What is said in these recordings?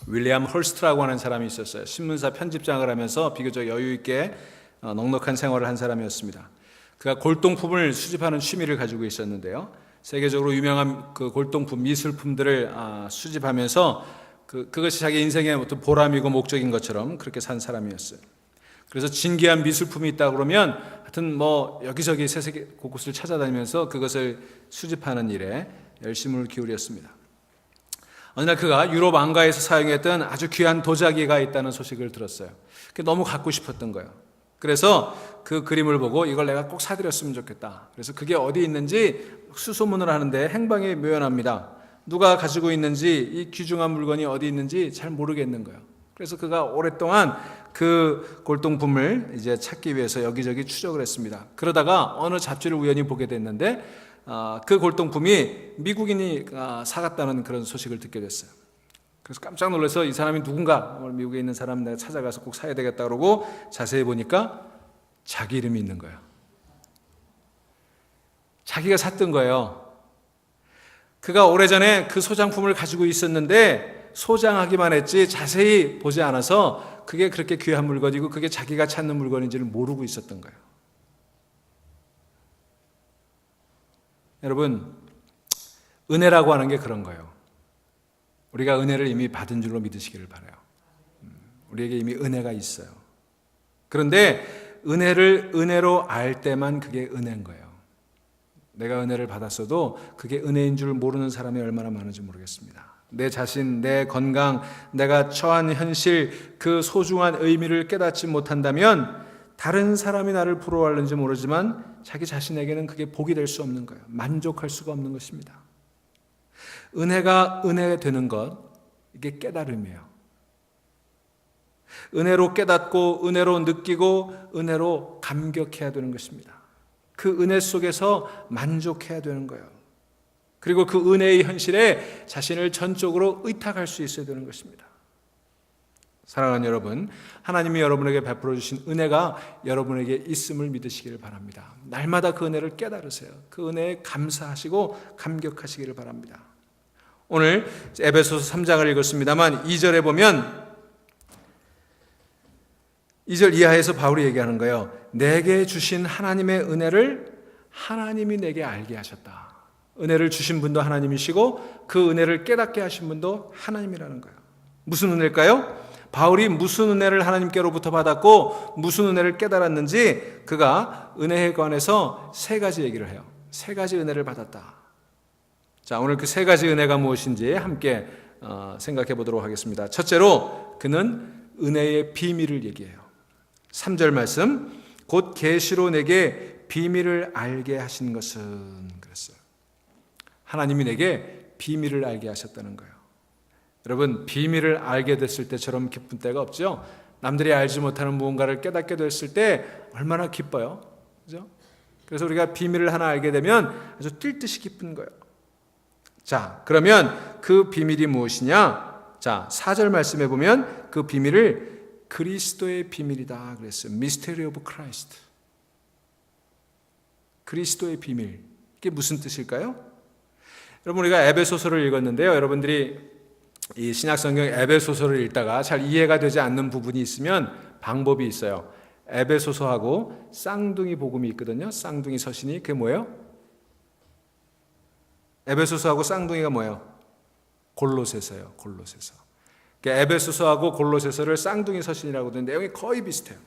윌리엄 홀스트라고 하는 사람이 있었어요. 신문사 편집장을 하면서 비교적 여유 있게 넉넉한 생활을 한 사람이었습니다. 그가 골동품을 수집하는 취미를 가지고 있었는데요. 세계적으로 유명한 그 골동품 미술품들을 수집하면서 그것이 자기 인생의 어떤 보람이고 목적인 것처럼 그렇게 산 사람이었어요. 그래서 진귀한 미술품이 있다 그러면 하여튼 뭐 여기저기 세계 곳곳을 찾아다니면서 그것을 수집하는 일에 열심을 기울였습니다. 어느 날 그가 유럽 왕가에서 사용했던 아주 귀한 도자기가 있다는 소식을 들었어요. 그게 너무 갖고 싶었던 거예요. 그래서 그 그림을 보고 이걸 내가 꼭 사드렸으면 좋겠다. 그래서 그게 어디 있는지 수소문을 하는데 행방이 묘연합니다. 누가 가지고 있는지, 이 귀중한 물건이 어디 있는지 잘 모르겠는 거예요. 그래서 그가 오랫동안 그 골동품을 이제 찾기 위해서 여기저기 추적을 했습니다. 그러다가 어느 잡지를 우연히 보게 됐는데 그 골동품이 미국인이 사갔다는 그런 소식을 듣게 됐어요. 그래서 깜짝 놀라서 이 사람이 누군가, 미국에 있는 사람 내가 찾아가서 꼭 사야 되겠다 그러고 자세히 보니까 자기 이름이 있는 거예요. 자기가 샀던 거예요. 그가 오래전에 그 소장품을 가지고 있었는데 소장하기만 했지 자세히 보지 않아서 그게 그렇게 귀한 물건이고 그게 자기가 찾는 물건인지를 모르고 있었던 거예요. 여러분, 은혜라고 하는 게 그런 거예요. 우리가 은혜를 이미 받은 줄로 믿으시기를 바라요. 우리에게 이미 은혜가 있어요. 그런데 은혜를 은혜로 알 때만 그게 은혜인 거예요. 내가 은혜를 받았어도 그게 은혜인 줄 모르는 사람이 얼마나 많은지 모르겠습니다. 내 자신, 내 건강, 내가 처한 현실, 그 소중한 의미를 깨닫지 못한다면 다른 사람이 나를 부러워하는지 모르지만 자기 자신에게는 그게 복이 될 수 없는 거예요. 만족할 수가 없는 것입니다. 은혜가 은혜 되는 것, 이게 깨달음이에요. 은혜로 깨닫고 은혜로 느끼고 은혜로 감격해야 되는 것입니다. 그 은혜 속에서 만족해야 되는 거예요. 그리고 그 은혜의 현실에 자신을 전적으로 의탁할 수 있어야 되는 것입니다. 사랑하는 여러분, 하나님이 여러분에게 베풀어 주신 은혜가 여러분에게 있음을 믿으시기를 바랍니다. 날마다 그 은혜를 깨달으세요. 그 은혜에 감사하시고 감격하시기를 바랍니다. 오늘 에베소서 3장을 읽었습니다만 2절에 보면 2절 이하에서 바울이 얘기하는 거예요. 내게 주신 하나님의 은혜를 하나님이 내게 알게 하셨다. 은혜를 주신 분도 하나님이시고 그 은혜를 깨닫게 하신 분도 하나님이라는 거예요. 무슨 은혜일까요? 바울이 무슨 은혜를 하나님께로부터 받았고 무슨 은혜를 깨달았는지 그가 은혜에 관해서 세 가지 얘기를 해요. 세 가지 은혜를 받았다. 자, 오늘 그 세 가지 은혜가 무엇인지 함께 생각해 보도록 하겠습니다. 첫째로 그는 은혜의 비밀을 얘기해요. 3절 말씀, 곧 계시로 내게 비밀을 알게 하신 것은 그랬어요. 하나님이 내게 비밀을 알게 하셨다는 거예요. 여러분, 비밀을 알게 됐을 때처럼 기쁜 때가 없죠? 남들이 알지 못하는 무언가를 깨닫게 됐을 때 얼마나 기뻐요. 그죠? 그래서 우리가 비밀을 하나 알게 되면 아주 뛸 듯이 기쁜 거예요. 자, 그러면 그 비밀이 무엇이냐? 자, 4절 말씀해 보면 그 비밀을 그리스도의 비밀이다 그랬어요. Mystery of Christ. 그리스도의 비밀. 이게 무슨 뜻일까요? 여러분, 우리가 에베소서를 읽었는데요. 여러분들이 이 신약성경 에베소서를 읽다가 잘 이해가 되지 않는 부분이 있으면 방법이 있어요. 에베소서하고 쌍둥이 복음이 있거든요. 쌍둥이 서신이. 그게 뭐예요? 에베소서하고 쌍둥이가 뭐예요? 골로새서예요. 골로새서. 그러니까 에베소서하고 골로새서를 쌍둥이 서신이라고 하는데 내용이 거의 비슷해요.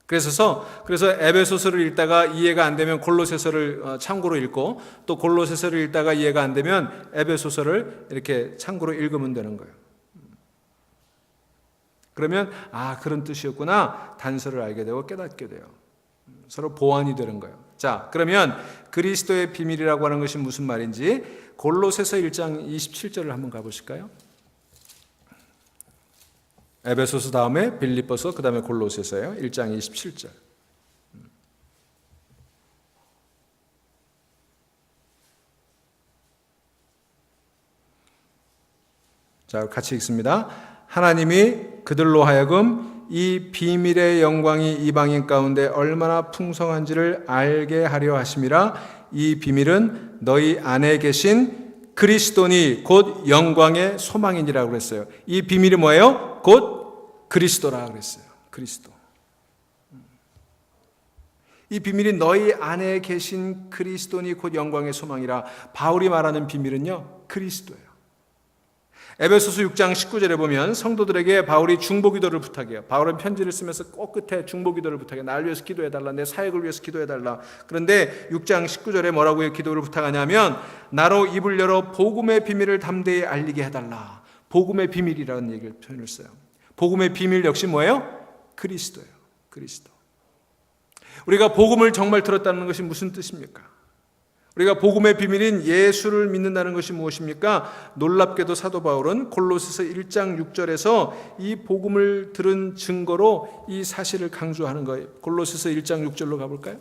그래서 에베소서를 읽다가 이해가 안 되면 골로새서를 참고로 읽고 또 골로새서를 읽다가 이해가 안 되면 에베소서를 이렇게 참고로 읽으면 되는 거예요. 그러면 그런 뜻이었구나 단서를 알게 되고 깨닫게 돼요. 서로 보완이 되는 거예요. 자, 그러면 그리스도의 비밀이라고 하는 것이 무슨 말인지 골로새서 1장 27절을 한번 가보실까요? 에베소서 다음에 빌립보서, 그 다음에 골로새서예요. 1장 27절. 자, 같이 읽습니다. 하나님이 그들로 하여금 이 비밀의 영광이 이방인 가운데 얼마나 풍성한지를 알게 하려 하심이라. 이 비밀은 너희 안에 계신 그리스도니 곧 영광의 소망이니라고 그랬어요. 이 비밀이 뭐예요? 곧 그리스도라 그랬어요. 그리스도. 이 비밀이 너희 안에 계신 그리스도니 곧 영광의 소망이라. 바울이 말하는 비밀은요, 그리스도예요. 에베소서 6장 19절에 보면 성도들에게 바울이 중보기도를 부탁해요. 바울은 편지를 쓰면서 꼭 끝에 중보기도를 부탁해요. 날 위해서 기도해달라, 내 사역을 위해서 기도해달라. 그런데 6장 19절에 뭐라고 기도를 부탁하냐면 나로 입을 열어 복음의 비밀을 담대히 알리게 해달라. 복음의 비밀이라는 얘기를 표현을 써요. 복음의 비밀 역시 뭐예요? 그리스도예요. 그리스도. 우리가 복음을 정말 들었다는 것이 무슨 뜻입니까? 우리가 복음의 비밀인 예수를 믿는다는 것이 무엇입니까? 놀랍게도 사도 바울은 골로새서 1장 6절에서 이 복음을 들은 증거로 이 사실을 강조하는 거예요. 골로새서 1장 6절로 가볼까요?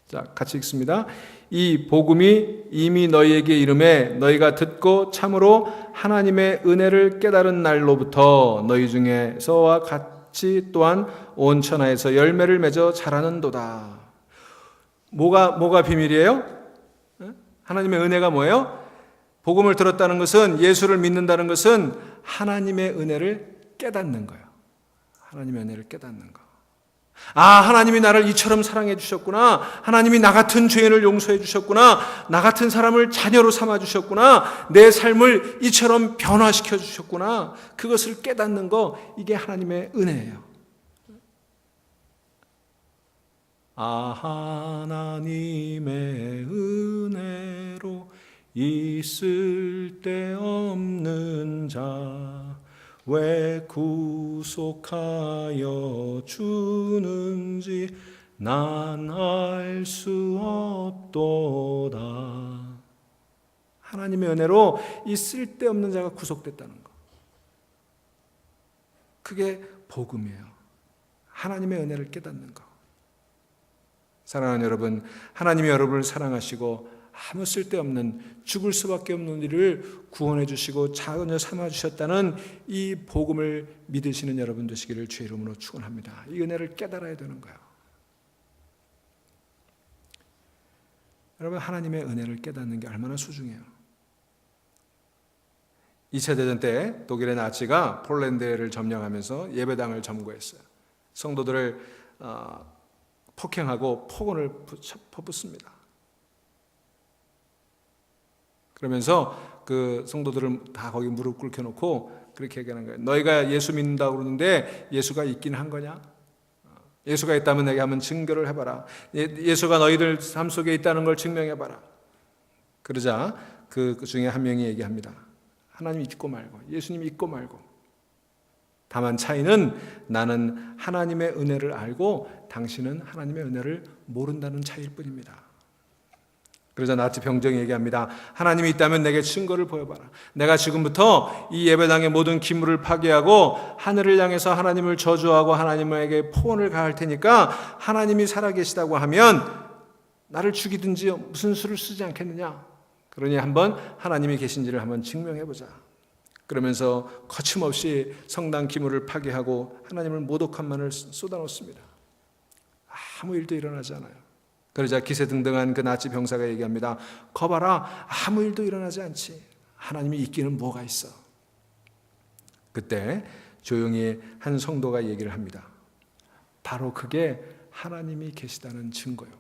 자, 같이 읽습니다. 이 복음이 이미 너희에게 이름에 너희가 듣고 참으로 하나님의 은혜를 깨달은 날로부터 너희 중에서와 같이 또한 온 천하에서 열매를 맺어 자라는도다. 뭐가 비밀이에요? 하나님의 은혜가 뭐예요? 복음을 들었다는 것은, 예수를 믿는다는 것은 하나님의 은혜를 깨닫는 거예요. 하나님의 은혜를 깨닫는 거. 아, 하나님이 나를 이처럼 사랑해 주셨구나. 하나님이 나 같은 죄인을 용서해 주셨구나. 나 같은 사람을 자녀로 삼아 주셨구나. 내 삶을 이처럼 변화시켜 주셨구나. 그것을 깨닫는 거, 이게 하나님의 은혜예요. 아, 하나님의 은혜로 있을 데 없는 자 왜 구속하여 주는지 난 알 수 없도다. 하나님의 은혜로 이 쓸데없는 자가 구속됐다는 것. 그게 복음이에요. 하나님의 은혜를 깨닫는 것. 사랑하는 여러분, 하나님이 여러분을 사랑하시고 아무 쓸데없는 죽을 수밖에 없는 일을 구원해 주시고 자녀 삼아 주셨다는 이 복음을 믿으시는 여러분 되시기를 주의 이름으로 축원합니다. 이 은혜를 깨달아야 되는 거예요. 여러분, 하나님의 은혜를 깨닫는 게 얼마나 소중해요. 2차 대전 때 독일의 나치가 폴란드를 점령하면서 예배당을 점거했어요. 성도들을 폭행하고 폭언을 퍼붓습니다. 그러면서 그 성도들을 다 거기 무릎 꿇게 놓고 그렇게 얘기하는 거예요. 너희가 예수 믿는다고 그러는데 예수가 있긴 한 거냐? 예수가 있다면 내게 한번 증거를 해봐라. 예수가 너희들 삶 속에 있다는 걸 증명해봐라. 그러자 그 중에 한 명이 얘기합니다. 하나님 믿고 말고, 예수님 믿고 말고. 다만 차이는 나는 하나님의 은혜를 알고 당신은 하나님의 은혜를 모른다는 차이일 뿐입니다. 그러자 나치 병정이 얘기합니다. 하나님이 있다면 내게 증거를 보여봐라. 내가 지금부터 이 예배당의 모든 기물을 파괴하고 하늘을 향해서 하나님을 저주하고 하나님에게 포언을 가할 테니까 하나님이 살아계시다고 하면 나를 죽이든지 무슨 수를 쓰지 않겠느냐. 그러니 한번 하나님이 계신지를 한번 증명해보자. 그러면서 거침없이 성당 기물을 파괴하고 하나님을 모독한 쏟아놓습니다. 아무 일도 일어나지 않아요. 그러자 기세등등한 그 나치 병사가 얘기합니다. 거봐라, 아무 일도 일어나지 않지. 하나님이 있기는 뭐가 있어. 그때 조용히 한 성도가 얘기를 합니다. 바로 그게 하나님이 계시다는 증거요.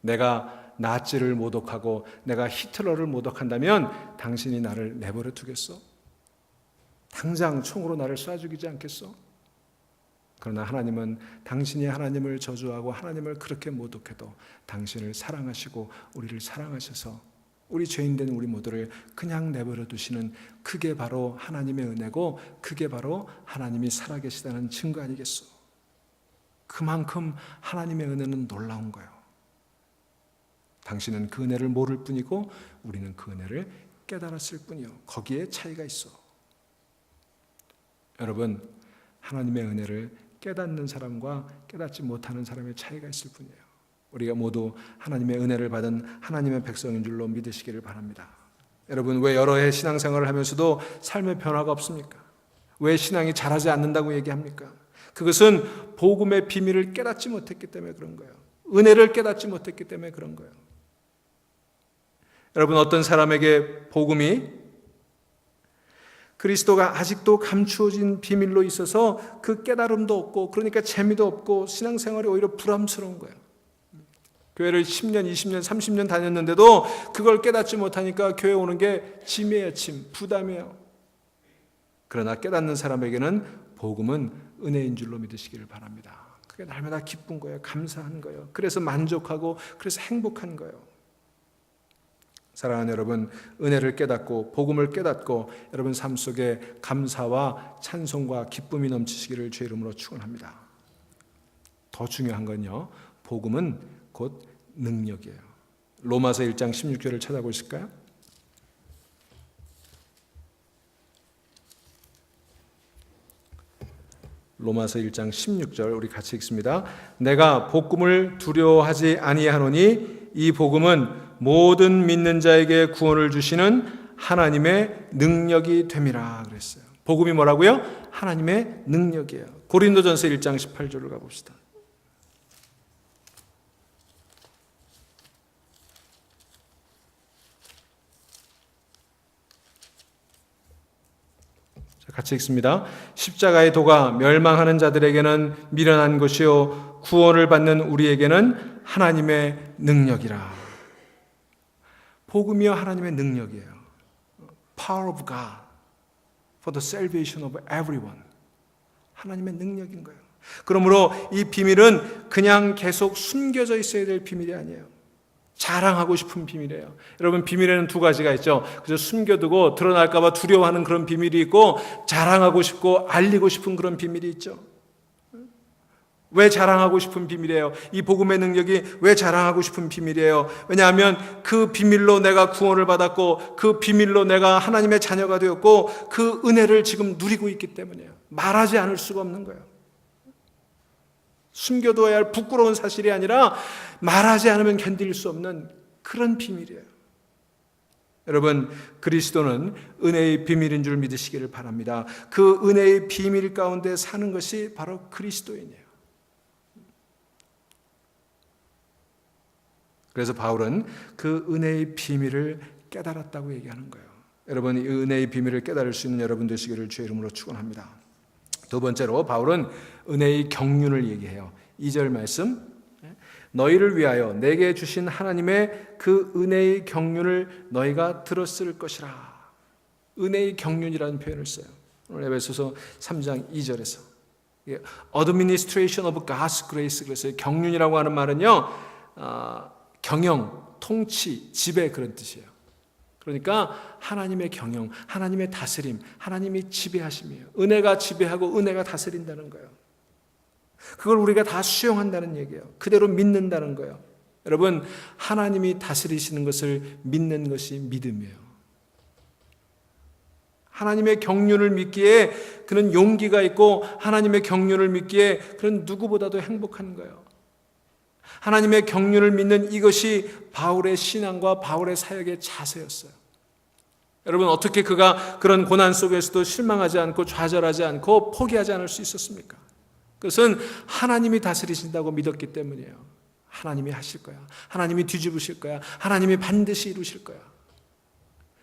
내가 나치를 모독하고 내가 히틀러를 모독한다면 당신이 나를 내버려 두겠어? 당장 총으로 나를 쏴 죽이지 않겠어? 그러나 하나님은 당신이 하나님을 저주하고 하나님을 그렇게 모독해도 당신을 사랑하시고 우리를 사랑하셔서 우리 죄인된 우리 모두를 그냥 내버려 두시는, 그게 바로 하나님의 은혜고 그게 바로 하나님이 살아계시다는 증거 아니겠소? 그만큼 하나님의 은혜는 놀라운 거예요. 당신은 그 은혜를 모를 뿐이고 우리는 그 은혜를 깨달았을 뿐이요. 거기에 차이가 있어. 여러분, 하나님의 은혜를 깨닫는 사람과 깨닫지 못하는 사람의 차이가 있을 뿐이에요. 우리가 모두 하나님의 은혜를 받은 하나님의 백성인 줄로 믿으시기를 바랍니다. 여러분, 왜 여러 해 신앙생활을 하면서도 삶의 변화가 없습니까? 왜 신앙이 자라지 않는다고 얘기합니까? 그것은 복음의 비밀을 깨닫지 못했기 때문에 그런 거예요. 은혜를 깨닫지 못했기 때문에 그런 거예요. 여러분, 어떤 사람에게 복음이 그리스도가 아직도 감추어진 비밀로 있어서 그 깨달음도 없고, 그러니까 재미도 없고 신앙생활이 오히려 부담스러운 거예요. 교회를 10년, 20년, 30년 다녔는데도 그걸 깨닫지 못하니까 교회 오는 게 짐이에요, 짐, 부담이에요. 그러나 깨닫는 사람에게는 복음은 은혜인 줄로 믿으시기를 바랍니다. 그게 날마다 기쁜 거예요. 감사한 거예요. 그래서 만족하고 그래서 행복한 거예요. 사랑하는 여러분, 은혜를 깨닫고 복음을 깨닫고 여러분 삶 속에 감사와 찬송과 기쁨이 넘치시기를 주의 이름으로 축원합니다. 더 중요한 건요, 복음은 곧 능력이에요. 로마서 1장 16절을 찾아보실까요? 로마서 1장 16절 우리 같이 읽습니다. 내가 복음을 두려워하지 아니하노니 이 복음은 모든 믿는 자에게 구원을 주시는 하나님의 능력이 됨이라 그랬어요. 복음이 뭐라고요? 하나님의 능력이에요. 고린도전서 1장 18절을 가봅시다. 같이 읽습니다. 십자가의 도가 멸망하는 자들에게는 미련한 것이요 구원을 받는 우리에게는 하나님의 능력이라. 복음이요 하나님의 능력이에요. Power of God for the salvation of everyone. 하나님의 능력인 거예요. 그러므로 이 비밀은 그냥 계속 숨겨져 있어야 될 비밀이 아니에요. 자랑하고 싶은 비밀이에요. 여러분, 비밀에는 두 가지가 있죠. 그래서 숨겨두고 드러날까 봐 두려워하는 그런 비밀이 있고, 자랑하고 싶고 알리고 싶은 그런 비밀이 있죠. 왜 자랑하고 싶은 비밀이에요? 이 복음의 능력이 왜 자랑하고 싶은 비밀이에요? 왜냐하면 그 비밀로 내가 구원을 받았고, 그 비밀로 내가 하나님의 자녀가 되었고, 그 은혜를 지금 누리고 있기 때문이에요. 말하지 않을 수가 없는 거예요. 숨겨둬야 할 부끄러운 사실이 아니라 말하지 않으면 견딜 수 없는 그런 비밀이에요. 여러분, 그리스도는 은혜의 비밀인 줄 믿으시기를 바랍니다. 그 은혜의 비밀 가운데 사는 것이 바로 그리스도인이에요. 그래서 바울은 그 은혜의 비밀을 깨달았다고 얘기하는 거예요. 여러분, 이 은혜의 비밀을 깨달을 수 있는 여러분 되시기를 주의 이름으로 축원합니다. 두 번째로 바울은 은혜의 경륜을 얘기해요. 2절 말씀, 너희를 위하여 내게 주신 하나님의 그 은혜의 경륜을 너희가 들었을 것이라. 은혜의 경륜이라는 표현을 써요. 오늘 에베소서 3장 2절에서 Administration of God's Grace, 그래서 경륜이라고 하는 말은요, 경영, 통치, 지배 그런 뜻이에요. 그러니까 하나님의 경영, 하나님의 다스림, 하나님이 지배하심이에요. 은혜가 지배하고 은혜가 다스린다는 거예요. 그걸 우리가 다 수용한다는 얘기예요. 그대로 믿는다는 거예요. 여러분, 하나님이 다스리시는 것을 믿는 것이 믿음이에요. 하나님의 경륜을 믿기에 그는 용기가 있고, 하나님의 경륜을 믿기에 그는 누구보다도 행복한 거예요. 하나님의 경륜을 믿는 이것이 바울의 신앙과 바울의 사역의 자세였어요. 여러분, 어떻게 그가 그런 고난 속에서도 실망하지 않고 좌절하지 않고 포기하지 않을 수 있었습니까? 그것은 하나님이 다스리신다고 믿었기 때문이에요. 하나님이 하실 거야. 하나님이 뒤집으실 거야. 하나님이 반드시 이루실 거야.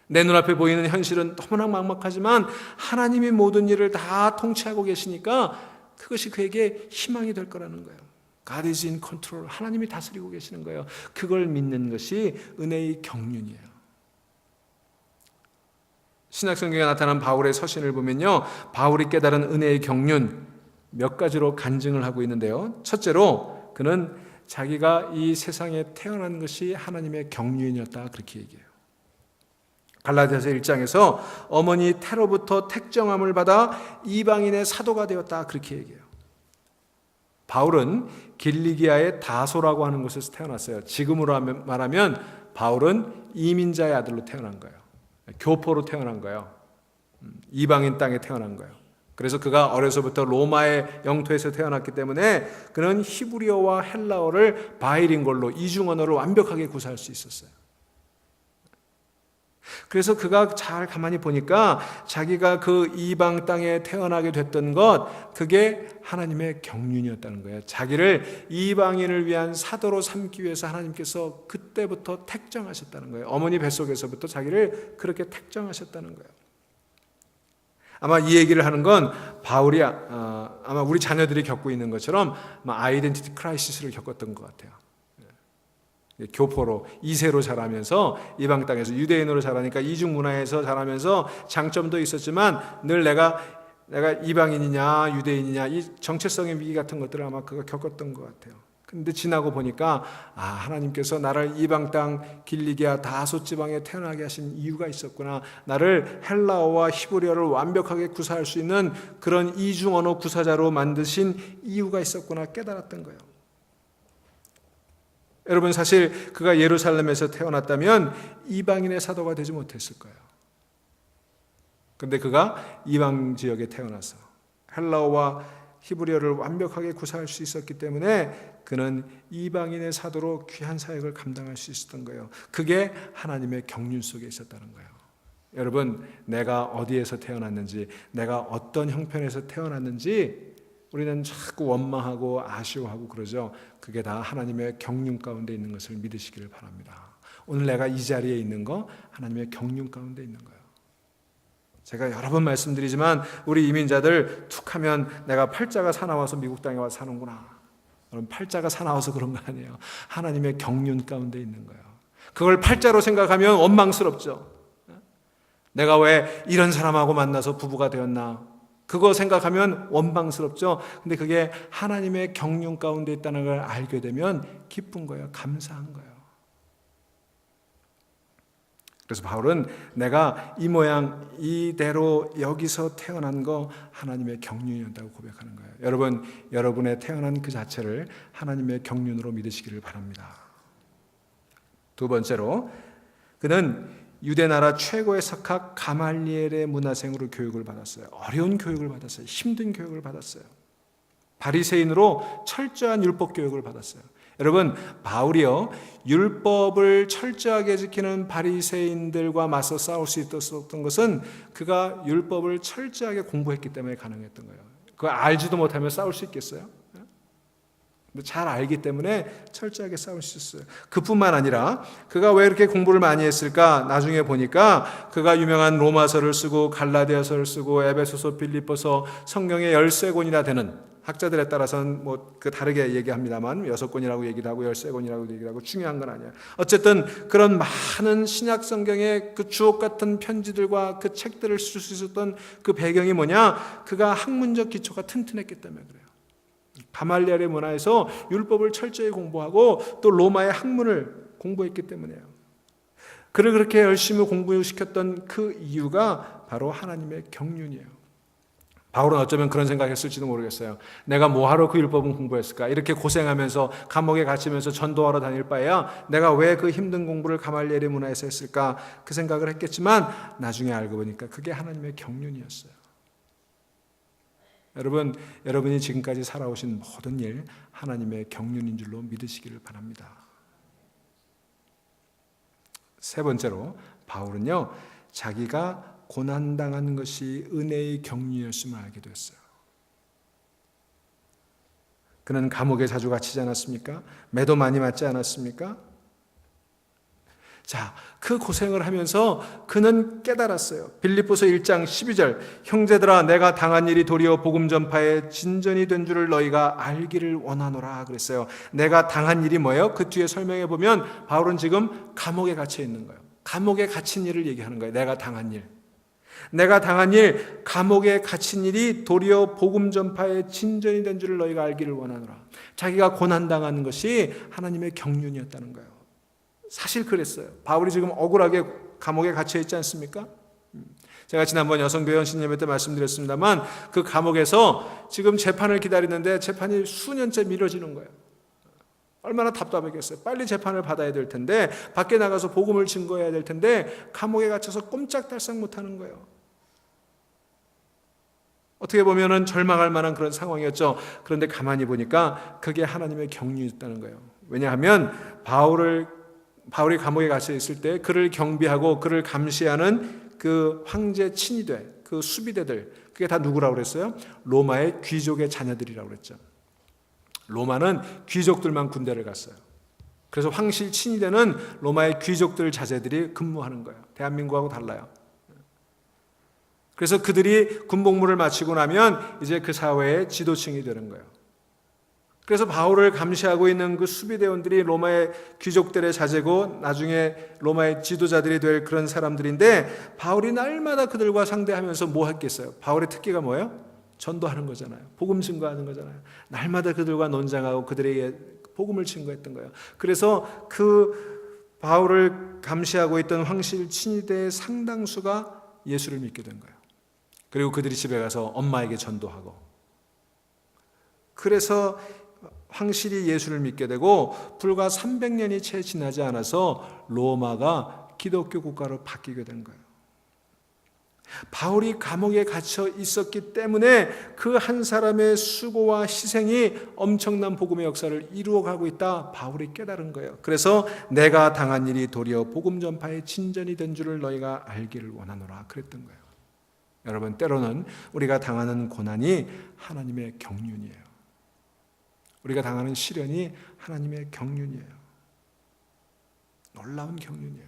내 눈앞에 보이는 현실은 너무나 막막하지만 하나님이 모든 일을 다 통치하고 계시니까 그것이 그에게 희망이 될 거라는 거예요. God is in control. 하나님이 다스리고 계시는 거예요. 그걸 믿는 것이 은혜의 경륜이에요. 신약성경에 나타난 바울의 서신을 보면요, 바울이 깨달은 은혜의 경륜 몇 가지로 간증을 하고 있는데요. 첫째로 그는 자기가 이 세상에 태어난 것이 하나님의 경륜이었다, 그렇게 얘기해요. 갈라디아서 1장에서 어머니 태로부터 택정함을 받아 이방인의 사도가 되었다, 그렇게 얘기해요. 바울은 길리기아의 다소라고 하는 곳에서 태어났어요. 지금으로 말하면 바울은 이민자의 아들로 태어난 거예요. 교포로 태어난 거예요. 이방인 땅에 태어난 거예요. 그래서 그가 어려서부터 로마의 영토에서 태어났기 때문에 그는 히브리어와 헬라어를 바이링걸로 이중 언어를 완벽하게 구사할 수 있었어요. 그래서 그가 잘 가만히 보니까 자기가 그 이방 땅에 태어나게 됐던 것, 그게 하나님의 경륜이었다는 거예요. 자기를 이방인을 위한 사도로 삼기 위해서 하나님께서 그때부터 택정하셨다는 거예요. 어머니 뱃속에서부터 자기를 그렇게 택정하셨다는 거예요. 아마 이 얘기를 하는 건 바울이 아마 우리 자녀들이 겪고 있는 것처럼 아마 아이덴티티 크라이시스를 겪었던 것 같아요. 교포로 2세로 자라면서 이방 땅에서 유대인으로 자라니까 이중 문화에서 자라면서 장점도 있었지만 늘 내가 이방인이냐 유대인이냐 이 정체성의 위기 같은 것들을 아마 그가 겪었던 것 같아요. 근데 지나고 보니까 하나님께서 나를 이방 땅 길리기아 다소 지방에 태어나게 하신 이유가 있었구나. 나를 헬라어와 히브리어를 완벽하게 구사할 수 있는 그런 이중 언어 구사자로 만드신 이유가 있었구나 깨달았던 거예요. 여러분, 사실 그가 예루살렘에서 태어났다면 이방인의 사도가 되지 못했을 거예요. 근데 그가 이방 지역에 태어나서 헬라어와 히브리어를 완벽하게 구사할 수 있었기 때문에 그는 이방인의 사도로 귀한 사역을 감당할 수 있었던 거예요. 그게 하나님의 경륜 속에 있었다는 거예요. 여러분, 내가 어디에서 태어났는지, 내가 어떤 형편에서 태어났는지 우리는 자꾸 원망하고 아쉬워하고 그러죠. 그게 다 하나님의 경륜 가운데 있는 것을 믿으시기를 바랍니다. 오늘 내가 이 자리에 있는 거 하나님의 경륜 가운데 있는 거예요. 제가 여러 번 말씀드리지만 우리 이민자들 툭하면 내가 팔자가 사나워서 미국 땅에 와서 사는구나. 여러분, 팔자가 사나워서 그런 거 아니에요. 하나님의 경륜 가운데 있는 거예요. 그걸 팔자로 생각하면 원망스럽죠. 내가 왜 이런 사람하고 만나서 부부가 되었나. 그거 생각하면 원망스럽죠. 근데 그게 하나님의 경륜 가운데 있다는 걸 알게 되면 기쁜 거예요. 감사한 거예요. 그래서 바울은 내가 이 모양 이대로 여기서 태어난 거 하나님의 경륜이었다고 고백하는 거예요. 여러분, 여러분의 태어난 그 자체를 하나님의 경륜으로 믿으시기를 바랍니다. 두 번째로, 그는 유대 나라 최고의 석학 가말리엘의 문화생으로 교육을 받았어요. 어려운 교육을 받았어요. 힘든 교육을 받았어요. 바리새인으로 철저한 율법 교육을 받았어요. 여러분, 바울이요, 율법을 철저하게 지키는 바리새인들과 맞서 싸울 수 있었던 것은 그가 율법을 철저하게 공부했기 때문에 가능했던 거예요. 그거 알지도 못하면 싸울 수 있겠어요? 잘 알기 때문에 철저하게 싸울 수 있어요. 그뿐만 아니라 그가 왜 이렇게 공부를 많이 했을까? 나중에 보니까 그가 유명한 로마서를 쓰고 갈라디아서를 쓰고 에베소서, 빌립보서, 성경의 13권이나 되는, 학자들에 따라서는 그 다르게 얘기합니다만 6권이라고 얘기도 하고 13권이라고 얘기도 하고 중요한 건 아니에요. 어쨌든 그런 많은 신약 성경의 그 주옥 같은 편지들과 그 책들을 쓸 수 있었던 그 배경이 뭐냐? 그가 학문적 기초가 튼튼했기 때문에 그래요. 가말리엘의 문화에서 율법을 철저히 공부하고 또 로마의 학문을 공부했기 때문이에요. 그를 그렇게 열심히 공부시켰던 그 이유가 바로 하나님의 경륜이에요. 바울은 어쩌면 그런 생각했을지도 모르겠어요. 내가 뭐하러 그 율법은 공부했을까? 이렇게 고생하면서 감옥에 갇히면서 전도하러 다닐 바에야 내가 왜 그 힘든 공부를 가말리엘의 문화에서 했을까? 그 생각을 했겠지만 나중에 알고 보니까 그게 하나님의 경륜이었어요. 여러분, 여러분이 지금까지 살아오신 모든 일 하나님의 경륜인 줄로 믿으시기를 바랍니다. 세 번째로, 바울은요, 자기가 고난당하는 것이 은혜의 경륜이었음을 알게 되었어요. 그는 감옥에 자주 갇히지 않았습니까? 매도 많이 맞지 않았습니까? 자, 그 고생을 하면서 그는 깨달았어요. 빌립보서 1장 12절, 형제들아 내가 당한 일이 도리어 복음 전파의 진전이 된 줄을 너희가 알기를 원하노라 그랬어요. 내가 당한 일이 뭐예요? 그 뒤에 설명해 보면 바울은 지금 감옥에 갇혀 있는 거예요. 감옥에 갇힌 일을 얘기하는 거예요. 내가 당한 일. 내가 당한 일, 감옥에 갇힌 일이 도리어 복음 전파의 진전이 된 줄을 너희가 알기를 원하노라. 자기가 고난당하는 것이 하나님의 경륜이었다는 거예요. 사실 그랬어요. 바울이 지금 억울하게 감옥에 갇혀 있지 않습니까? 제가 지난번 여성교회 신예배 때 말씀드렸습니다만 그 감옥에서 지금 재판을 기다리는데 재판이 수년째 미뤄지는 거예요. 얼마나 답답했겠어요. 빨리 재판을 받아야 될 텐데 밖에 나가서 복음을 증거해야 될 텐데 감옥에 갇혀서 꼼짝달싹 못하는 거예요. 어떻게 보면 절망할 만한 그런 상황이었죠. 그런데 가만히 보니까 그게 하나님의 경륜이었다는 거예요. 왜냐하면 바울을 바울이 감옥에 갇혀 있을 때 그를 경비하고 그를 감시하는 그 황제 친위대, 그 수비대들, 그게 다 누구라고 그랬어요? 로마의 귀족의 자녀들이라고 그랬죠. 로마는 귀족들만 군대를 갔어요. 그래서 황실 친위대는 로마의 귀족들 자제들이 근무하는 거예요. 대한민국하고 달라요. 그래서 그들이 군복무를 마치고 나면 이제 그 사회의 지도층이 되는 거예요. 그래서 바울을 감시하고 있는 그 수비대원들이 로마의 귀족들의 자제고 나중에 로마의 지도자들이 될 그런 사람들인데, 바울이 날마다 그들과 상대하면서 뭐 했겠어요? 바울의 특기가 뭐예요? 전도하는 거잖아요. 복음 증거하는 거잖아요. 날마다 그들과 논쟁하고 그들에게 복음을 증거했던 거예요. 그래서 그 바울을 감시하고 있던 황실 친위대의 상당수가 예수를 믿게 된 거예요. 그리고 그들이 집에 가서 엄마에게 전도하고, 그래서 황실이 예수를 믿게 되고 불과 300년이 채 지나지 않아서 로마가 기독교 국가로 바뀌게 된 거예요. 바울이 감옥에 갇혀 있었기 때문에 그 한 사람의 수고와 희생이 엄청난 복음의 역사를 이루어가고 있다, 바울이 깨달은 거예요. 그래서 내가 당한 일이 도리어 복음 전파의 진전이 된 줄을 너희가 알기를 원하노라 그랬던 거예요. 여러분, 때로는 우리가 당하는 고난이 하나님의 경륜이에요. 우리가 당하는 시련이 하나님의 경륜이에요. 놀라운 경륜이에요.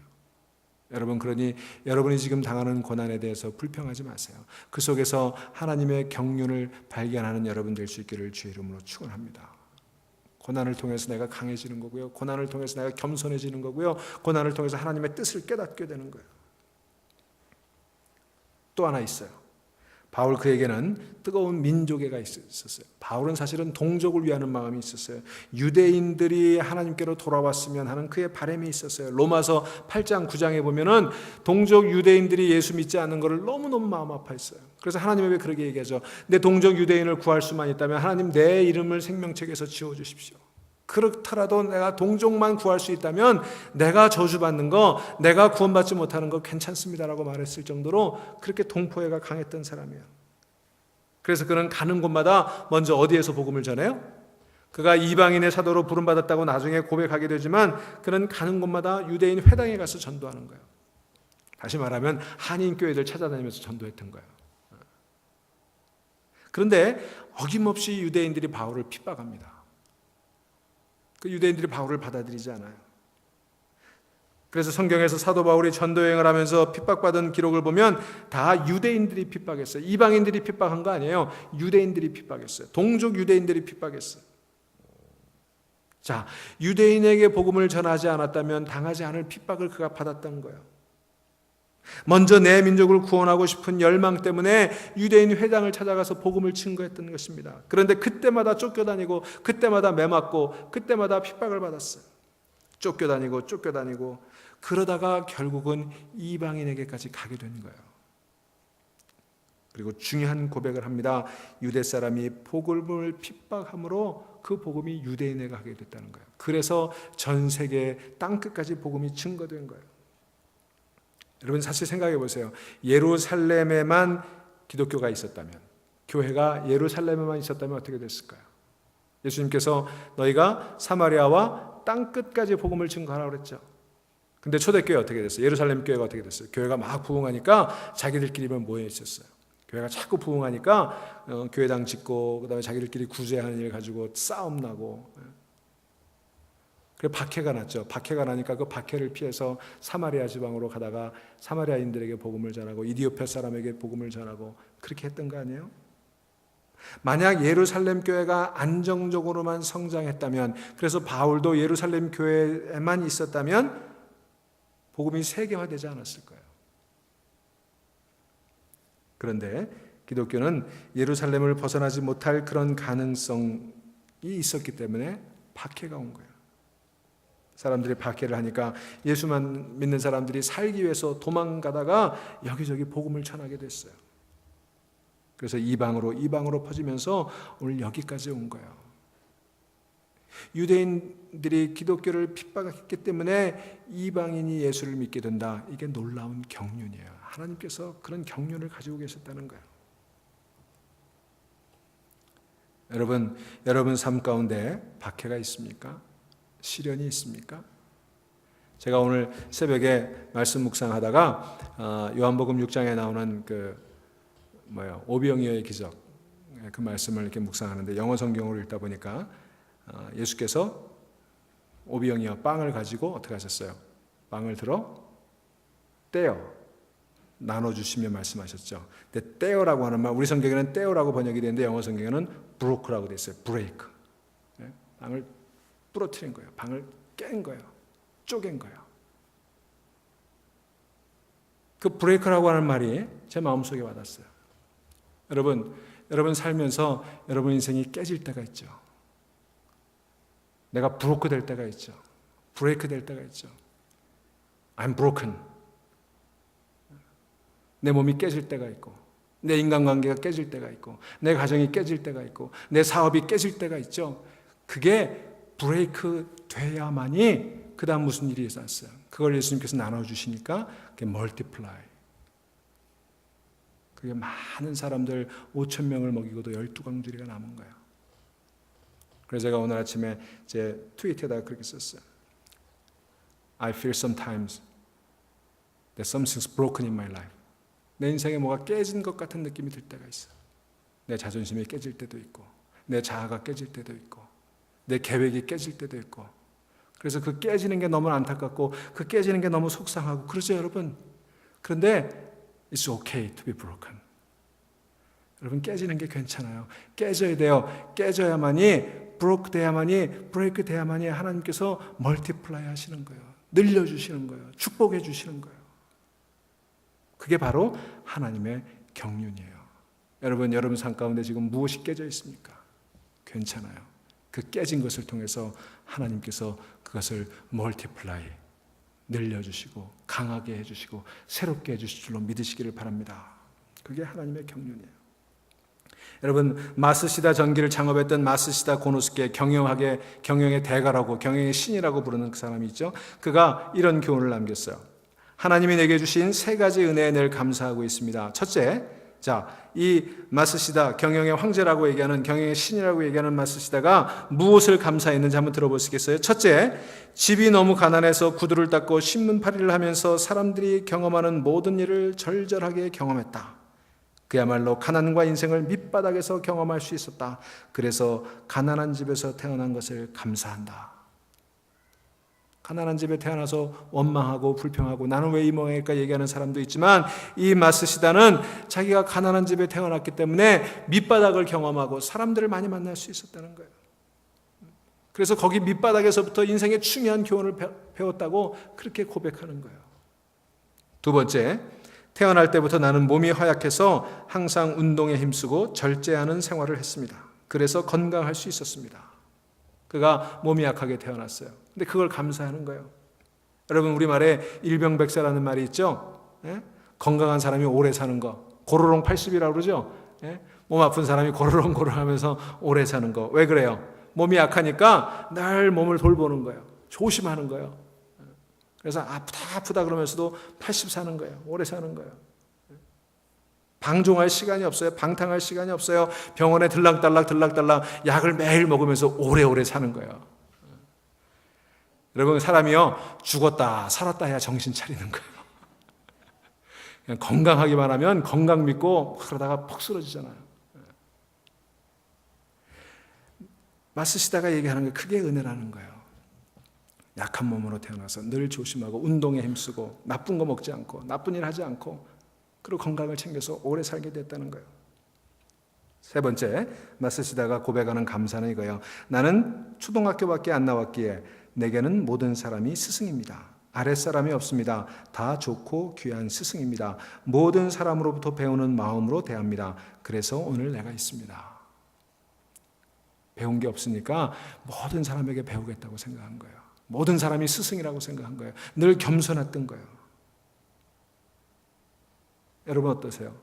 여러분, 그러니 여러분이 지금 당하는 고난에 대해서 불평하지 마세요. 그 속에서 하나님의 경륜을 발견하는 여러분 될 수 있기를 주의 이름으로 축원합니다. 고난을 통해서 내가 강해지는 거고요. 고난을 통해서 내가 겸손해지는 거고요. 고난을 통해서 하나님의 뜻을 깨닫게 되는 거예요. 또 하나 있어요. 바울 그에게는 뜨거운 민족애가 있었어요. 바울은 사실은 동족을 위하는 마음이 있었어요. 유대인들이 하나님께로 돌아왔으면 하는 그의 바람이 있었어요. 로마서 8장 9장에 보면은 동족 유대인들이 예수 믿지 않는 것을 너무너무 마음 아파했어요. 그래서 하나님이 왜 그렇게 얘기하죠? 내 동족 유대인을 구할 수만 있다면 하나님 내 이름을 생명책에서 지워주십시오. 그렇더라도 내가 동족만 구할 수 있다면 내가 저주받는 거, 내가 구원받지 못하는 거 괜찮습니다라고 말했을 정도로 그렇게 동포애가 강했던 사람이에요. 그래서 그는 가는 곳마다 먼저 어디에서 복음을 전해요? 그가 이방인의 사도로 부름받았다고 나중에 고백하게 되지만 그는 가는 곳마다 유대인 회당에 가서 전도하는 거예요. 다시 말하면 한인교회들 찾아다니면서 전도했던 거예요. 그런데 어김없이 유대인들이 바울을 핍박합니다. 그 유대인들이 바울을 받아들이지 않아요. 그래서 성경에서 사도 바울이 전도여행을 하면서 핍박받은 기록을 보면 다 유대인들이 핍박했어요. 이방인들이 핍박한 거 아니에요. 유대인들이 핍박했어요. 동족 유대인들이 핍박했어요. 자, 유대인에게 복음을 전하지 않았다면 당하지 않을 핍박을 그가 받았던 거예요. 먼저 내 민족을 구원하고 싶은 열망 때문에 유대인 회당을 찾아가서 복음을 증거했던 것입니다. 그런데 그때마다 쫓겨다니고 그때마다 매맞고 그때마다 핍박을 받았어요. 쫓겨다니고 그러다가 결국은 이방인에게까지 가게 된 거예요. 그리고 중요한 고백을 합니다. 유대 사람이 복음을 핍박함으로 그 복음이 유대인에게 가게 됐다는 거예요. 그래서 전 세계 땅끝까지 복음이 증거된 거예요. 여러분, 사실 생각해 보세요. 예루살렘에만 기독교가 있었다면, 교회가 예루살렘에만 있었다면 어떻게 됐을까요? 예수님께서 너희가 사마리아와 땅끝까지 복음을 증거하라고 그랬죠. 근데 초대교회 어떻게 됐어요? 예루살렘 교회가 어떻게 됐어요? 교회가 막 부흥하니까 자기들끼리만 모여 있었어요. 교회가 자꾸 부흥하니까 교회당 짓고 그다음에 자기들끼리 구제하는 일 가지고 싸움 나고, 그래서 박해가 났죠. 박해가 나니까 그 박해를 피해서 사마리아 지방으로 가다가 사마리아인들에게 복음을 전하고 이디오피아 사람에게 복음을 전하고 그렇게 했던 거 아니에요? 만약 예루살렘 교회가 안정적으로만 성장했다면, 그래서 바울도 예루살렘 교회에만 있었다면 복음이 세계화되지 않았을 거예요. 그런데 기독교는 예루살렘을 벗어나지 못할 그런 가능성이 있었기 때문에 박해가 온 거예요. 사람들이 박해를 하니까 예수만 믿는 사람들이 살기 위해서 도망가다가 여기저기 복음을 전하게 됐어요. 그래서 이방으로 퍼지면서 오늘 여기까지 온 거예요. 유대인들이 기독교를 핍박했기 때문에 이방인이 예수를 믿게 된다. 이게 놀라운 경륜이에요. 하나님께서 그런 경륜을 가지고 계셨다는 거예요. 여러분 삶 가운데 박해가 있습니까? 시련이 있습니까? 제가 오늘 새벽에 말씀 묵상하다가 요한복음 6장에 나오는 오병이어의 기적 그 말씀을 이렇게 묵상하는데 영어 성경으로 읽다 보니까 예수께서 오병이어 빵을 가지고 어떻게 하셨어요? 빵을 들어 떼어 나눠주시며 말씀하셨죠. 근데 떼어라고 하는 말, 우리 성경에는 떼어라고 번역이 되는데 영어 성경에는 브로크라고 되어 있어요. 브레이크. 빵을 부러뜨린 거예요. 빵을 깬 거예요. 쪼갠 거예요. 그 브레이크라고 하는 말이 제 마음속에 와닿았어요. 여러분 살면서 여러분 인생이 깨질 때가 있죠. 내가 브로크 될 때가 있죠. 브레이크 될 때가 있죠. I'm broken. 내 몸이 깨질 때가 있고, 내 인간관계가 깨질 때가 있고, 내 가정이 깨질 때가 있고, 내 사업이 깨질 때가 있죠. 그게 브레이크 돼야만이 그 다음 무슨 일이 있었어요. 그걸 예수님께서 나눠주시니까 그게 멀티플라이. 그게 많은 사람들 5천 명을 먹이고도 12광주리가 남은 거예요. 그래서 제가 오늘 아침에 제 트위터에다가 그렇게 썼어요. I feel sometimes that something's broken in my life. 내 인생에 뭐가 깨진 것 같은 느낌이 들 때가 있어. 내 자존심이 깨질 때도 있고, 내 자아가 깨질 때도 있고, 내 계획이 깨질 때도 있고. 그래서 그 깨지는 게 너무 안타깝고, 그 깨지는 게 너무 속상하고, 그러죠, 여러분? 그런데 it's okay to be broken. 여러분, 깨지는 게 괜찮아요. 깨져야 돼요. 깨져야만이, 브로크 돼야만이, 브레이크 돼야만이 하나님께서 멀티플라이 하시는 거예요. 늘려주시는 거예요. 축복해 주시는 거예요. 그게 바로 하나님의 경륜이에요. 여러분 삶 가운데 지금 무엇이 깨져 있습니까? 괜찮아요. 그 깨진 것을 통해서 하나님께서 그것을 멀티플라이 늘려주시고 강하게 해주시고 새롭게 해주실 줄로 믿으시기를 바랍니다. 그게 하나님의 경륜이에요. 여러분, 마스시다 전기를 창업했던 마스시다 고노스케, 경영의 대가라고, 경영의 신이라고 부르는 그 사람이 있죠. 그가 이런 교훈을 남겼어요. 하나님이 내게 주신 3가지 은혜에 늘 감사하고 있습니다. 첫째, 이 마스시다, 경영의 황제라고 얘기하는, 경영의 신이라고 얘기하는 마스시다가 무엇을 감사했는지 한번 들어보시겠어요? 첫째, 집이 너무 가난해서 구두를 닦고 신문팔이를 하면서 사람들이 경험하는 모든 일을 절절하게 경험했다. 그야말로 가난과 인생을 밑바닥에서 경험할 수 있었다. 그래서 가난한 집에서 태어난 것을 감사한다. 가난한 집에 태어나서 원망하고 불평하고 나는 왜 이 모양일까 얘기하는 사람도 있지만, 이 마스시다는 자기가 가난한 집에 태어났기 때문에 밑바닥을 경험하고 사람들을 많이 만날 수 있었다는 거예요. 그래서 거기 밑바닥에서부터 인생의 중요한 교훈을 배웠다고 그렇게 고백하는 거예요. 두 번째, 태어날 때부터 나는 몸이 허약해서 항상 운동에 힘쓰고 절제하는 생활을 했습니다. 그래서 건강할 수 있었습니다. 그가 몸이 약하게 태어났어요. 근데 그걸 감사하는 거예요. 여러분, 우리말에 일병백세라는 말이 있죠. 건강한 사람이 오래 사는 거. 고로롱 80이라고 그러죠. 몸 아픈 사람이 고로롱 하면서 오래 사는 거. 왜 그래요? 몸이 약하니까 늘 몸을 돌보는 거예요. 조심하는 거예요. 그래서 아프다 그러면서도 80 사는 거예요. 오래 사는 거예요. 방종할 시간이 없어요. 방탕할 시간이 없어요. 병원에 들락달락 약을 매일 먹으면서 오래오래 사는 거예요. 여러분, 사람이요, 죽었다 살았다 해야 정신 차리는 거예요. 그냥 건강하기만 하면 건강 믿고 그러다가 퍽 쓰러지잖아요. 마스시다가 얘기하는 게 그게 은혜라는 거예요. 약한 몸으로 태어나서 늘 조심하고 운동에 힘쓰고 나쁜 거 먹지 않고 나쁜 일 하지 않고 그리고 건강을 챙겨서 오래 살게 됐다는 거예요. 세 번째, 마스시다가 고백하는 감사는 이거예요. 나는 초등학교밖에 안 나왔기에 내게는 모든 사람이 스승입니다. 아랫사람이 없습니다. 다 좋고 귀한 스승입니다. 모든 사람으로부터 배우는 마음으로 대합니다. 그래서 오늘 내가 있습니다. 배운 게 없으니까 모든 사람에게 배우겠다고 생각한 거예요. 모든 사람이 스승이라고 생각한 거예요. 늘 겸손했던 거예요. 여러분 어떠세요?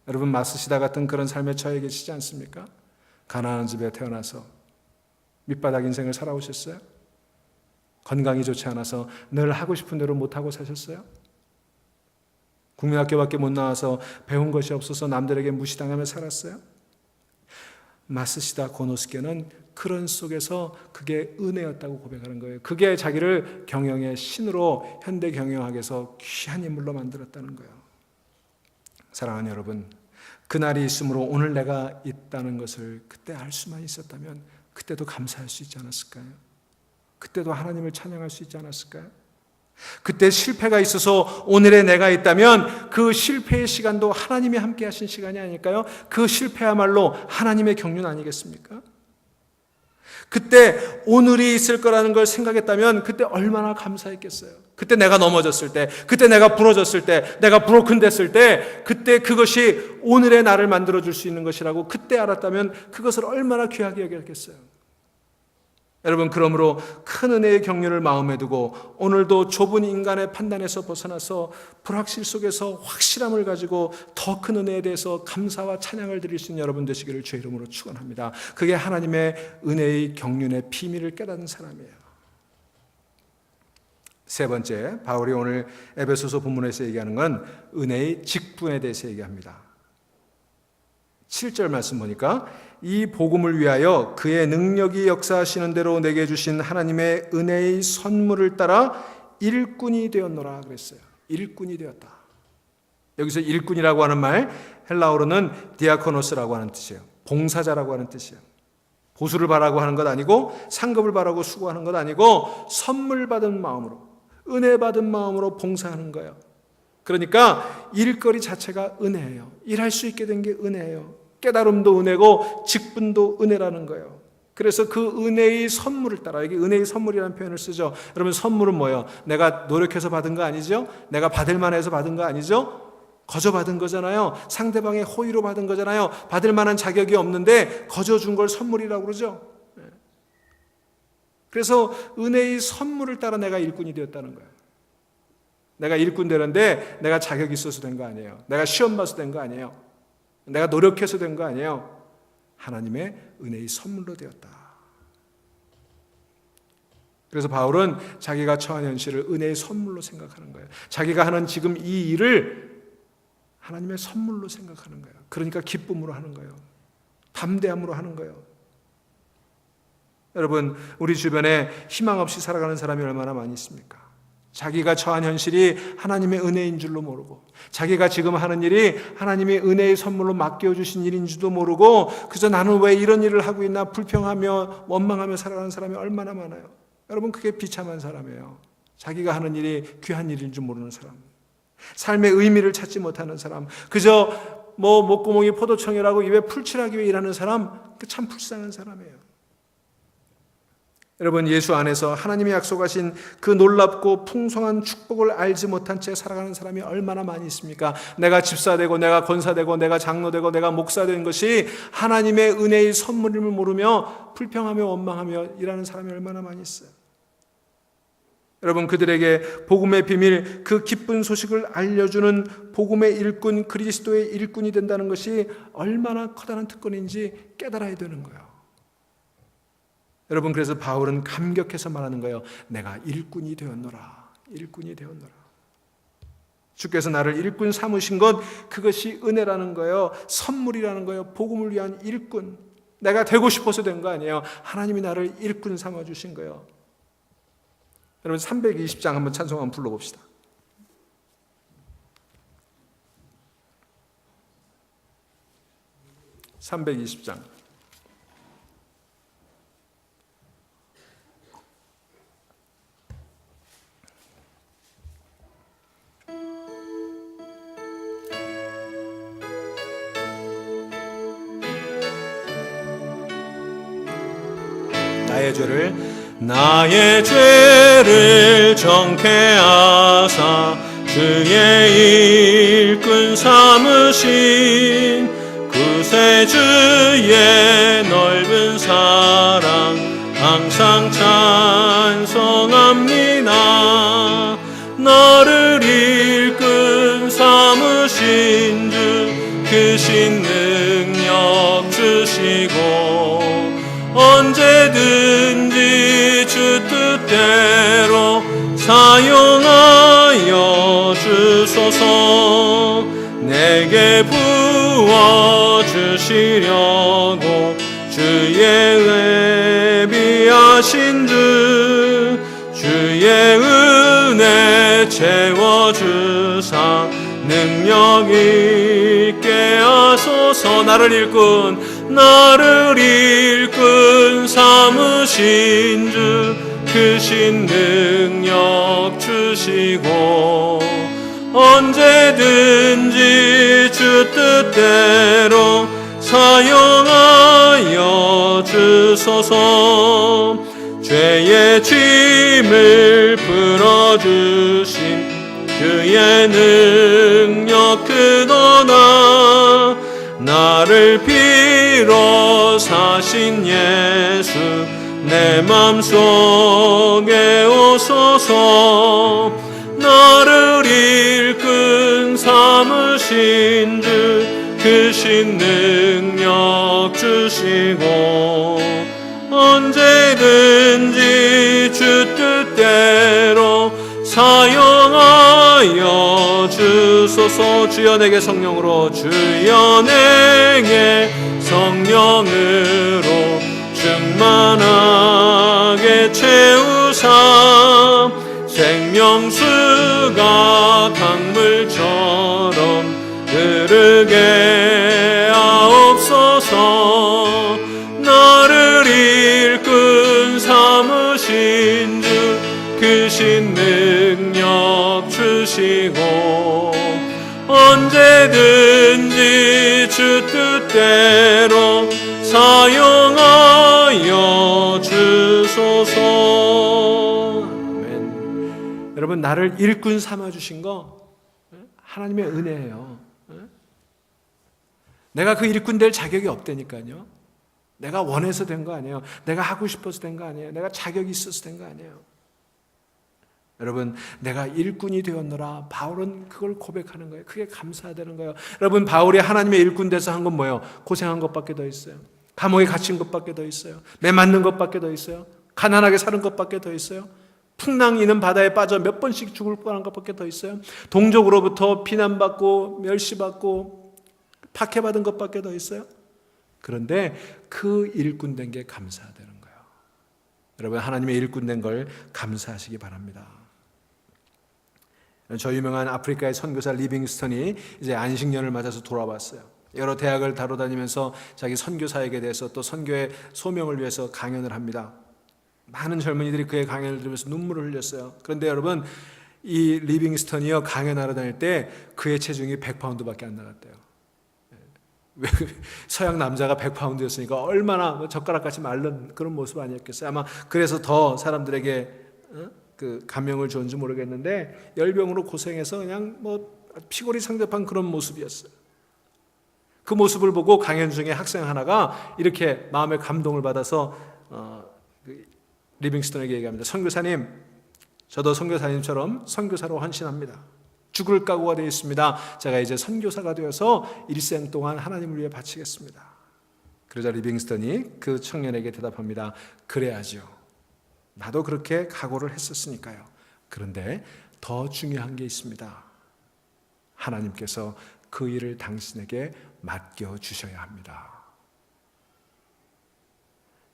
여러분 마스시다 같은 그런 삶에 처해 계시지 않습니까? 가난한 집에 태어나서 밑바닥 인생을 살아오셨어요? 건강이 좋지 않아서 늘 하고 싶은 대로 못하고 사셨어요? 국민학교밖에 못 나와서 배운 것이 없어서 남들에게 무시당하며 살았어요? 마스시다 고노스케는 그런 속에서 그게 은혜였다고 고백하는 거예요. 그게 자기를 경영의 신으로 현대 경영학에서 귀한 인물로 만들었다는 거예요. 사랑하는 여러분, 그날이 있으므로 오늘 내가 있다는 것을 그때 알 수만 있었다면 그때도 감사할 수 있지 않았을까요? 그때도 하나님을 찬양할 수 있지 않았을까요? 그때 실패가 있어서 오늘의 내가 있다면 그 실패의 시간도 하나님이 함께 하신 시간이 아닐까요? 그 실패야말로 하나님의 경륜 아니겠습니까? 그때 오늘이 있을 거라는 걸 생각했다면 그때 얼마나 감사했겠어요. 그때 내가 넘어졌을 때, 그때 내가 부러졌을 때, 내가 브로큰 됐을 때, 그때 그것이 오늘의 나를 만들어줄 수 있는 것이라고 그때 알았다면 그것을 얼마나 귀하게 여겼겠어요. 여러분, 그러므로 큰 은혜의 경륜을 마음에 두고 오늘도 좁은 인간의 판단에서 벗어나서 불확실 속에서 확실함을 가지고 더 큰 은혜에 대해서 감사와 찬양을 드릴 수 있는 여러분 되시기를 주의 이름으로 축원합니다. 그게 하나님의 은혜의 경륜의 비밀을 깨닫는 사람이에요. 세 번째, 바울이 오늘 에베소서 본문에서 얘기하는 건 은혜의 직분에 대해서 얘기합니다. 7절 말씀 보니까 이 복음을 위하여 그의 능력이 역사하시는 대로 내게 주신 하나님의 은혜의 선물을 따라 일꾼이 되었노라 그랬어요. 일꾼이 되었다. 여기서 일꾼이라고 하는 말 헬라어로는 디아코노스라고 하는 뜻이에요. 봉사자라고 하는 뜻이에요. 보수를 바라고 하는 것 아니고 상급을 바라고 수고하는 것 아니고 선물 받은 마음으로, 은혜 받은 마음으로 봉사하는 거예요. 그러니까 일거리 자체가 은혜예요. 일할 수 있게 된 게 은혜예요. 깨달음도 은혜고 직분도 은혜라는 거예요. 그래서 그 은혜의 선물을 따라, 여기 은혜의 선물이라는 표현을 쓰죠. 여러분, 선물은 뭐예요? 내가 노력해서 받은 거 아니죠? 내가 받을 만해서 받은 거 아니죠? 거저 받은 거잖아요. 상대방의 호의로 받은 거잖아요. 받을 만한 자격이 없는데 거저 준 걸 선물이라고 그러죠. 그래서 은혜의 선물을 따라 내가 일꾼이 되었다는 거예요. 내가 일꾼 되는데 내가 자격이 있어서 된 거 아니에요. 내가 시험 봐서 된 거 아니에요. 내가 노력해서 된 거 아니에요. 하나님의 은혜의 선물로 되었다. 그래서 바울은 자기가 처한 현실을 은혜의 선물로 생각하는 거예요. 자기가 하는 지금 이 일을 하나님의 선물로 생각하는 거예요. 그러니까 기쁨으로 하는 거예요. 담대함으로 하는 거예요. 여러분, 우리 주변에 희망 없이 살아가는 사람이 얼마나 많이 있습니까? 자기가 처한 현실이 하나님의 은혜인 줄로 모르고, 자기가 지금 하는 일이 하나님의 은혜의 선물로 맡겨주신 일인 줄도 모르고, 그저 나는 왜 이런 일을 하고 있나 불평하며 원망하며 살아가는 사람이 얼마나 많아요. 여러분, 그게 비참한 사람이에요. 자기가 하는 일이 귀한 일인 줄 모르는 사람, 삶의 의미를 찾지 못하는 사람, 그저 목구멍이 포도청이라고 입에 풀칠하기 위해 일하는 사람, 그 참 불쌍한 사람이에요. 여러분, 예수 안에서 하나님이 약속하신 그 놀랍고 풍성한 축복을 알지 못한 채 살아가는 사람이 얼마나 많이 있습니까? 내가 집사되고 내가 권사되고 내가 장로되고 내가 목사된 것이 하나님의 은혜의 선물임을 모르며 불평하며 원망하며 일하는 사람이 얼마나 많이 있어요. 여러분, 그들에게 복음의 비밀, 그 기쁜 소식을 알려주는 복음의 일꾼, 그리스도의 일꾼이 된다는 것이 얼마나 커다란 특권인지 깨달아야 되는 거예요. 여러분, 그래서 바울은 감격해서 말하는 거예요. 내가 일꾼이 되었노라. 일꾼이 되었노라. 주께서 나를 일꾼 삼으신 것, 그것이 은혜라는 거예요. 선물이라는 거예요. 복음을 위한 일꾼. 내가 되고 싶어서 된 거 아니에요. 하나님이 나를 일꾼 삼아주신 거예요. 여러분, 320장 한번 찬송 한번 불러봅시다. 320장. 나의 죄를 정케 하사 주의 일꾼 삼으신 구세주의 넓은 사랑 항상 찬송합니다. 나를 일꾼 삼으신 주 크신 능력 주시고 언제든지 주 뜻대로 사용하여 주소서. 내게 부어주시려고 주의 예비하신 주 주의 은혜 채워주사 능력 있게 하소서. 나를 일꾼 삼으신 주 크신 능력 주시고 언제든지 주 뜻대로 사용하여 주소서. 죄의 짐을 풀어주신 주의 능력 크도다. 나를 빌어 사신 예수 내 맘속에 오소서. 나를 일꾼 삼으신 주 크신 능력 주시고 언제든지 주 뜻대로 사용하여 주소서. 주여 내게 성령으로 주여 내게 성령으로 충만하게 채우사 생명수가 강물처럼 흐르게 하옵소서. 나를 일꾼 삼으신 주 크신 능력 주시고 언제든지 주 뜻대로 사용하여 주소서. 아멘. 여러분, 나를 일꾼 삼아주신 거 하나님의 은혜예요. 내가 그 일꾼 될 자격이 없다니까요. 내가 원해서 된 거 아니에요. 내가 하고 싶어서 된 거 아니에요. 내가 자격이 있어서 된 거 아니에요. 여러분, 내가 일꾼이 되었노라. 바울은 그걸 고백하는 거예요. 그게 감사되는 거예요. 여러분, 바울이 하나님의 일꾼 돼서 한 건 뭐예요? 고생한 것밖에 더 있어요. 감옥에 갇힌 것밖에 더 있어요. 매 맞는 것밖에 더 있어요. 가난하게 사는 것밖에 더 있어요. 풍랑이는 바다에 빠져 몇 번씩 죽을 뻔한 것밖에 더 있어요. 동족으로부터 비난받고 멸시받고 박해받은 것밖에 더 있어요. 그런데 그 일꾼 된 게 감사되는 거예요. 여러분, 하나님의 일꾼 된 걸 감사하시기 바랍니다. 저 유명한 아프리카의 선교사 리빙스턴이 이제 안식년을 맞아서 돌아왔어요. 여러 대학을 다뤄다니면서 자기 선교사에게 대해서 또 선교의 소명을 위해서 강연을 합니다. 많은 젊은이들이 그의 강연을 들으면서 눈물을 흘렸어요. 그런데 여러분, 이 리빙스턴이요, 강연하러 다닐 때 그의 체중이 100파운드밖에 안 나갔대요. 서양 남자가 100파운드였으니까 얼마나 젓가락같이 마른 그런 모습 아니었겠어요. 아마 그래서 더 사람들에게 그 감명을 줬는지 모르겠는데 열병으로 고생해서 그냥 피골이 상접한 그런 모습이었어요. 그 모습을 보고 강연 중에 학생 하나가 이렇게 마음의 감동을 받아서 리빙스턴에게 얘기합니다. 선교사님, 저도 선교사님처럼 선교사로 헌신합니다. 죽을 각오가 되어 있습니다. 제가 이제 선교사가 되어서 일생 동안 하나님을 위해 바치겠습니다. 그러자 리빙스턴이 그 청년에게 대답합니다. 그래야죠. 나도 그렇게 각오를 했었으니까요. 그런데 더 중요한 게 있습니다. 하나님께서 그 일을 당신에게 맡겨주셔야 합니다.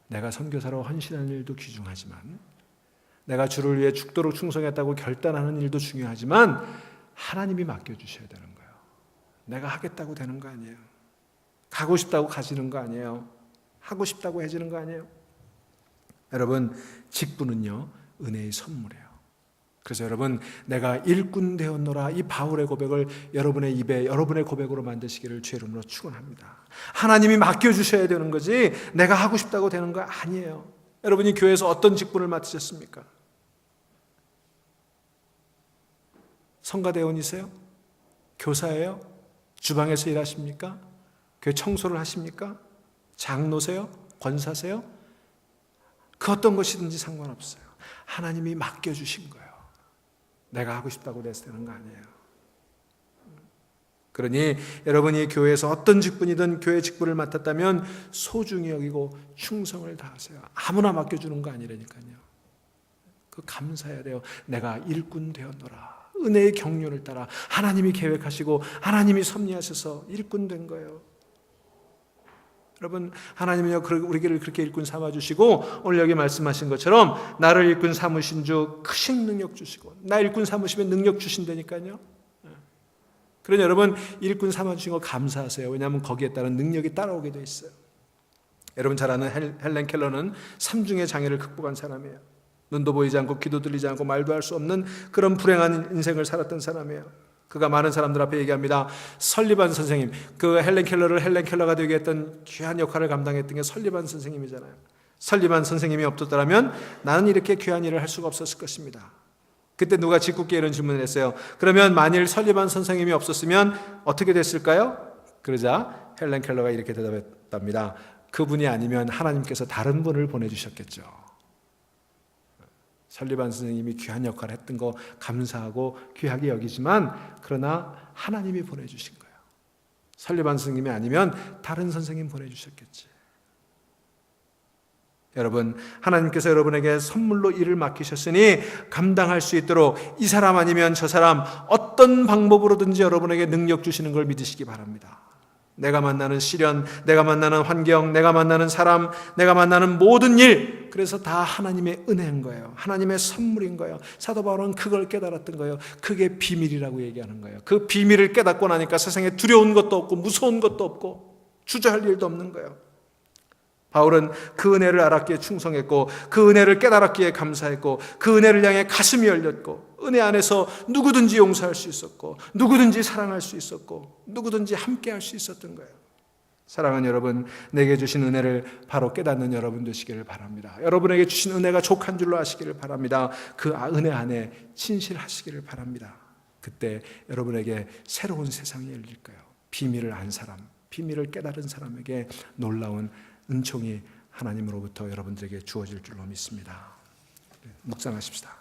내가 선교사로 헌신하는 일도 귀중하지만, 내가 주를 위해 죽도록 충성했다고 결단하는 일도 중요하지만 하나님이 맡겨주셔야 되는 거예요. 내가 하겠다고 되는 거 아니에요. 가고 싶다고 가지는 거 아니에요. 하고 싶다고 해지는 거 아니에요. 여러분, 직분은요, 은혜의 선물이에요. 그래서 여러분, 내가 일꾼 되었노라, 이 바울의 고백을 여러분의 입에, 여러분의 고백으로 만드시기를 주의 이름으로 축원합니다. 하나님이 맡겨주셔야 되는 거지 내가 하고 싶다고 되는 거 아니에요. 여러분이 교회에서 어떤 직분을 맡으셨습니까? 성가대원이세요? 교사예요? 주방에서 일하십니까? 교회 청소를 하십니까? 장로세요? 권사세요? 그 어떤 것이든지 상관없어요. 하나님이 맡겨주신 거예요. 내가 하고 싶다고 돼서 되는 거 아니에요. 그러니 여러분이 교회에서 어떤 직분이든 교회 직분을 맡았다면 소중히 여기고 충성을 다하세요. 아무나 맡겨주는 거 아니라니까요. 그 감사해야 돼요. 내가 일꾼 되었노라. 은혜의 경륜을 따라 하나님이 계획하시고 하나님이 섭리하셔서 일꾼 된 거예요. 여러분, 하나님은요 우리를 그렇게 일꾼 삼아주시고 오늘 여기 말씀하신 것처럼 나를 일꾼 삼으신 주 크신 능력 주시고, 나 일꾼 삼으시면 능력 주신다니까요. 그러니 여러분, 일꾼 삼아주신 거 감사하세요. 왜냐하면 거기에 따른 능력이 따라오게 돼 있어요. 여러분 잘 아는 헬렌 켈러는 삼중의 장애를 극복한 사람이에요. 눈도 보이지 않고 귀도 들리지 않고 말도 할 수 없는 그런 불행한 인생을 살았던 사람이에요. 그가 많은 사람들 앞에 얘기합니다. 설리반 선생님, 그 헬렌 켈러를 헬렌 켈러가 되게 했던 귀한 역할을 감당했던 게 설리반 선생님이잖아요. 설리반 선생님이 없었더라면 나는 이렇게 귀한 일을 할 수가 없었을 것입니다. 그때 누가 짓궂게 이런 질문을 했어요. 그러면 만일 설리반 선생님이 없었으면 어떻게 됐을까요? 그러자 헬렌 켈러가 이렇게 대답했답니다. 그분이 아니면 하나님께서 다른 분을 보내주셨겠죠. 설리반 선생님이 귀한 역할을 했던 거 감사하고 귀하게 여기지만, 그러나 하나님이 보내주신 거예요. 설리반 선생님이 아니면 다른 선생님 보내주셨겠지. 여러분, 하나님께서 여러분에게 선물로 일을 맡기셨으니 감당할 수 있도록 이 사람 아니면 저 사람 어떤 방법으로든지 여러분에게 능력 주시는 걸 믿으시기 바랍니다. 내가 만나는 시련, 내가 만나는 환경, 내가 만나는 사람, 내가 만나는 모든 일, 그래서 다 하나님의 은혜인 거예요. 하나님의 선물인 거예요. 사도 바울은 그걸 깨달았던 거예요. 그게 비밀이라고 얘기하는 거예요. 그 비밀을 깨닫고 나니까 세상에 두려운 것도 없고 무서운 것도 없고 주저할 일도 없는 거예요. 바울은 그 은혜를 알았기에 충성했고, 그 은혜를 깨달았기에 감사했고, 그 은혜를 향해 가슴이 열렸고, 은혜 안에서 누구든지 용서할 수 있었고, 누구든지 사랑할 수 있었고, 누구든지 함께 할 수 있었던 거예요. 사랑하는 여러분, 내게 주신 은혜를 바로 깨닫는 여러분 되시기를 바랍니다. 여러분에게 주신 은혜가 족한 줄로 아시기를 바랍니다. 그 은혜 안에 진실하시기를 바랍니다. 그때 여러분에게 새로운 세상이 열릴 거예요. 비밀을 안 사람, 비밀을 깨달은 사람에게 놀라운 은총이 하나님으로부터 여러분들에게 주어질 줄로 믿습니다. 묵상하십시다.